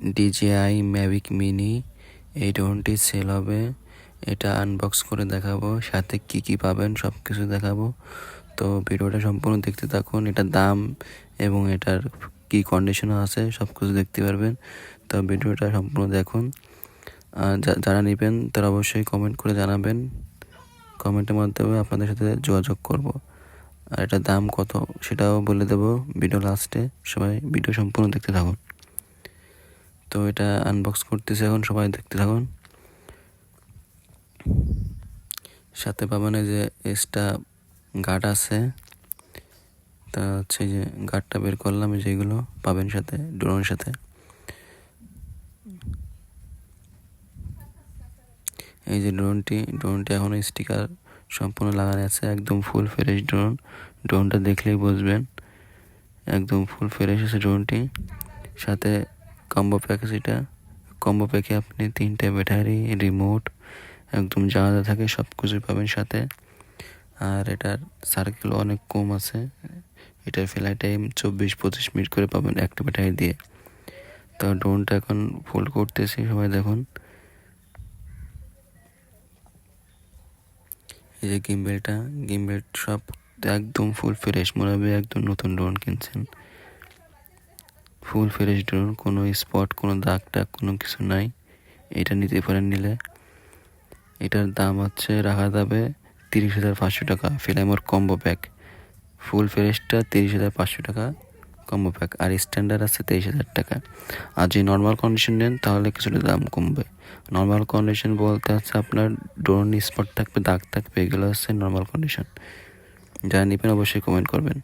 DJI Mavic Mini এই ড্রোনটি sell হবে। এটা আনবক্স করে দেখাবো, সাথে কি কি পাবেন সব কিছু দেখাবো। তো ভিডিওটা সম্পূর্ণ দেখতে থাকুন। এটার দাম এবং এটার কি কন্ডিশন আছে সব কিছু দেখতে পারবেন। তো ভিডিওটা সম্পূর্ণ দেখুন। যারা নেবেন তারা অবশ্যই কমেন্ট করে জানাবেন। কমেন্টের মাধ্যমে আপনাদের সাথে যোগাযোগ করব। আর এটার দাম কত সেটাও বলে দেবো ভিডিও লাস্টে। সবাই ভিডিও সম্পূর্ণ দেখতে থাকুন। তো এটা আনবক্স করতেছে এখন, সবাই দেখতে থাকুন। সাথে পাবেন এই যে এক্সট্রা গার্ড আছে। তা হচ্ছে যে গার্ডটা বের করলাম, যেগুলো পাবেন সাথে ড্রোনের সাথে। এই যে ড্রোনটি এখনো স্টিকার সম্পূর্ণ লাগানো আছে, একদম ফুল ফ্রেশ ড্রোন। ড্রোনটা দেখলেই বুঝবেন একদম ফুল ফ্রেশ আছে ড্রোনটি। সাথে কম্বো প্যাকেজ, এটা কম্বো প্যাকে আপনি 3টে ব্যাটারি, রিমোট, একদম যা যা থাকে সব কিছুই পাবেন সাথে। আর এটার সার্কেল অনেক কম আছে। এটার ফ্লাইট টাইম 24-25 মিনিট করে পাবেন একটা ব্যাটারি দিয়ে। তো ড্রোনটা এখন ফোল্ড করতেছি, সবাই দেখুন। এই যে গিম্বেল সব একদম ফুল ফ্রেশ, মনে হবে একদম নতুন ড্রোন কিনছেন। ফুল ফ্রেশ ড্রোন, কোনো স্পট, কোনো দাগ টাগ কোনো কিছু নাই। এটা নিতে পারেন নিলে। এটার দাম হচ্ছে রাখা যাবে 30,500 টাকা। ফিলামোর কম্বো প্যাক ফুল ফ্রেশটা 30,500 টাকা কম্বো প্যাক। আর স্ট্যান্ডার্ড আছে 23,000 টাকা। আর যদি নর্মাল কন্ডিশন নেন তাহলে কিছুটা দাম কমবে। নর্মাল কন্ডিশন বলতে হচ্ছে আপনার ড্রোন স্পট থাকবে, দাগ থাকবে, এগুলো হচ্ছে নর্মাল কন্ডিশন। যারা নেবেন অবশ্যই কমেন্ট করবেন।